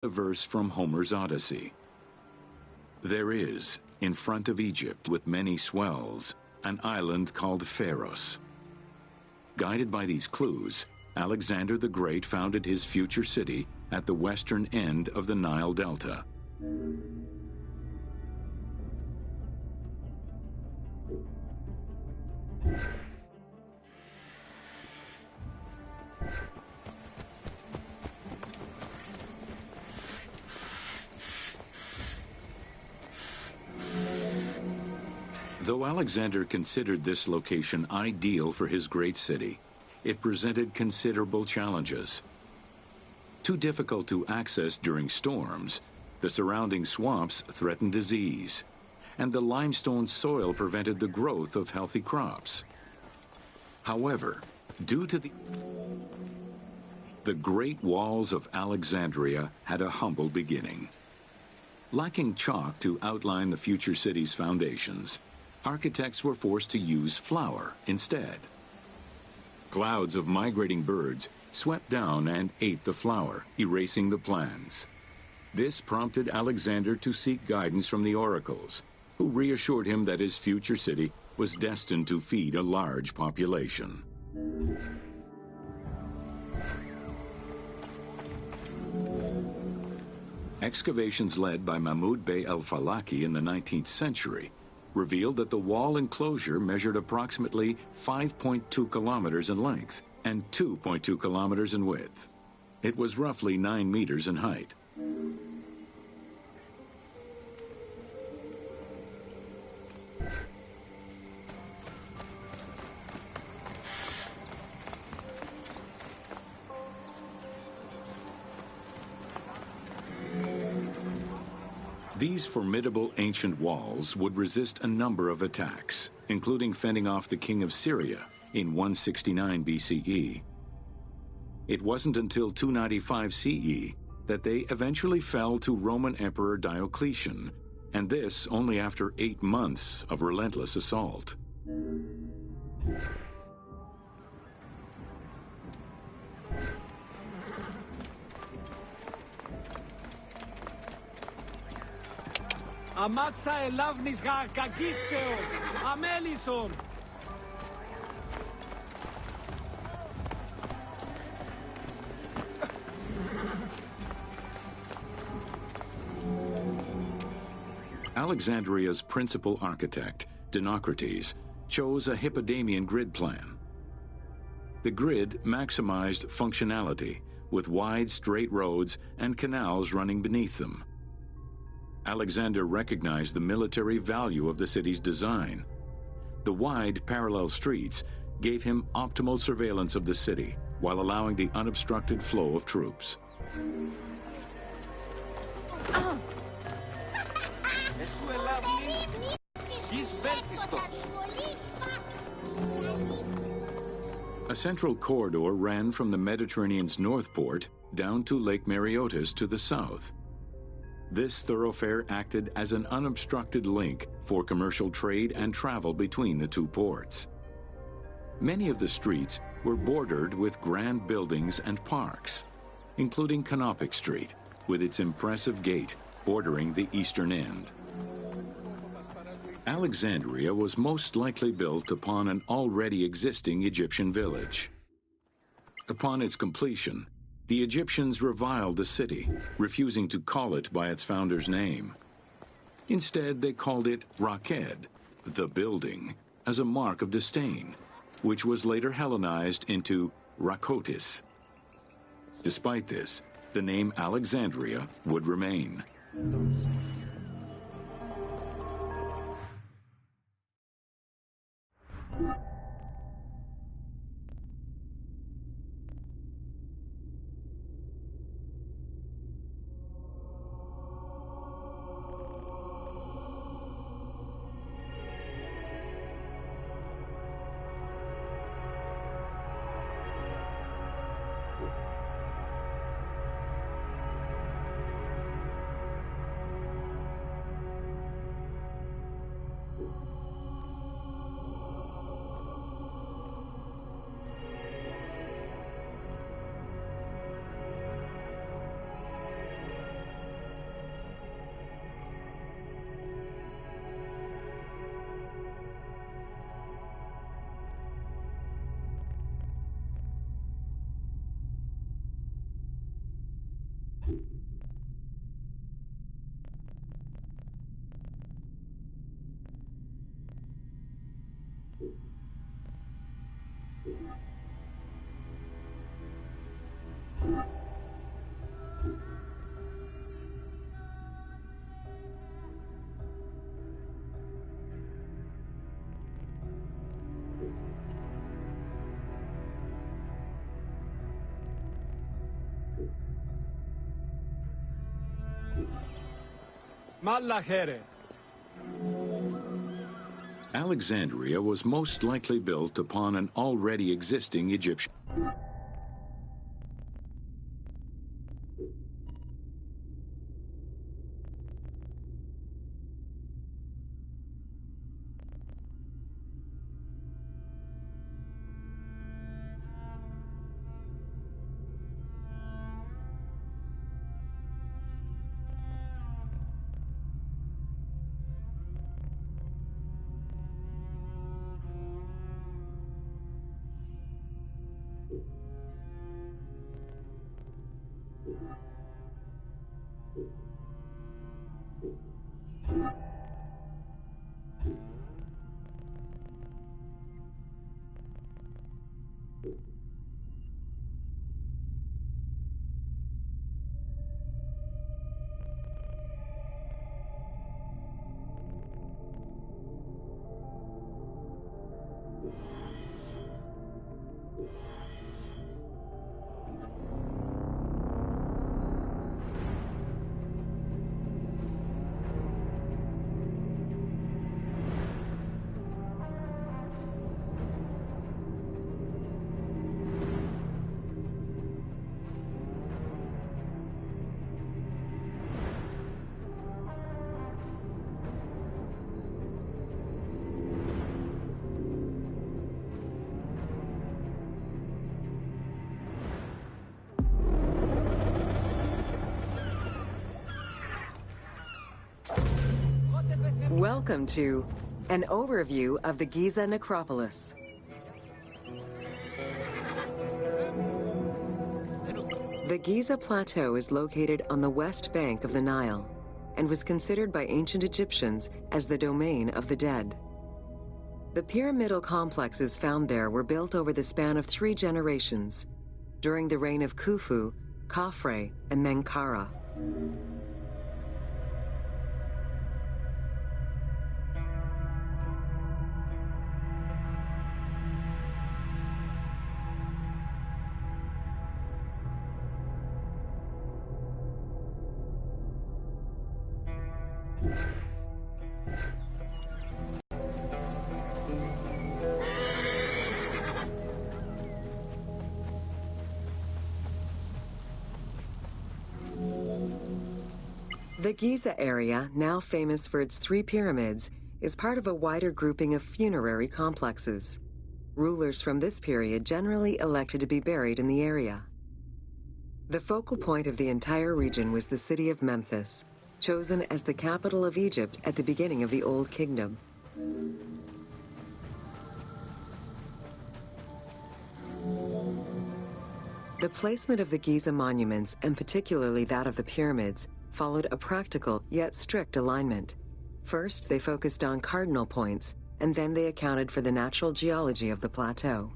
A verse from Homer's Odyssey. There is, in front of Egypt with many swells, an island called Pharos. Guided by these clues, Alexander the Great founded his future city at the western end of the Nile Delta. Though Alexander considered this location ideal for his great city, it presented considerable challenges. Too difficult to access during storms, the surrounding swamps threatened disease, and the limestone soil prevented the growth of healthy crops. However, due to the Great Walls of Alexandria had a humble beginning. Lacking chalk to outline the future city's foundations, architects were forced to use flour instead. Clouds of migrating birds swept down and ate the flour, erasing the plans. This prompted Alexander to seek guidance from the oracles, who reassured him that his future city was destined to feed a large population. Excavations led by Mahmud Bey al-Falaki in the 19th century revealed that the wall enclosure measured approximately 5.2 kilometers in length and 2.2 kilometers in width. It was roughly 9 meters in height. These formidable ancient walls would resist a number of attacks, including fending off the king of Syria in 169 BCE. It wasn't until 295 CE that they eventually fell to Roman Emperor Diocletian, and this only after 8 months of relentless assault. Αμάξα ελάβνης κακίστεως, αμέλισσον. Alexandria's principal architect, Dinocrates, chose a Hippodamian grid plan. The grid maximized functionality, with wide, straight roads and canals running beneath them. Alexander recognized the military value of the city's design. The wide, parallel streets gave him optimal surveillance of the city, while allowing the unobstructed flow of troops. A central corridor ran from the Mediterranean's north port down to Lake Mareotis to the south. This thoroughfare acted as an unobstructed link for commercial trade and travel between the two ports. Many of the streets were bordered with grand buildings and parks, including Canopic Street, with its impressive gate bordering the eastern end. Alexandria was most likely built upon an already existing Egyptian village. Upon its completion, the Egyptians reviled the city, refusing to call it by its founder's name. Instead, they called it Raked, the building, as a mark of disdain, which was later Hellenized into Rakotis. Despite this, the name Alexandria would remain. Malachere. Alexandria was most likely built upon an already existing Egyptian. Welcome to an overview of the Giza necropolis. The Giza Plateau is located on the west bank of the Nile and was considered by ancient Egyptians as the domain of the dead. The pyramidal complexes found there were built over the span of 3 generations, during the reign of Khufu, Khafre, and Menkaure. The Giza area, now famous for its 3 pyramids, is part of a wider grouping of funerary complexes. Rulers from this period generally elected to be buried in the area. The focal point of the entire region was the city of Memphis, chosen as the capital of Egypt at the beginning of the Old Kingdom. The placement of the Giza monuments, and particularly that of the pyramids, followed a practical yet strict alignment. First, they focused on cardinal points, and then they accounted for the natural geology of the plateau.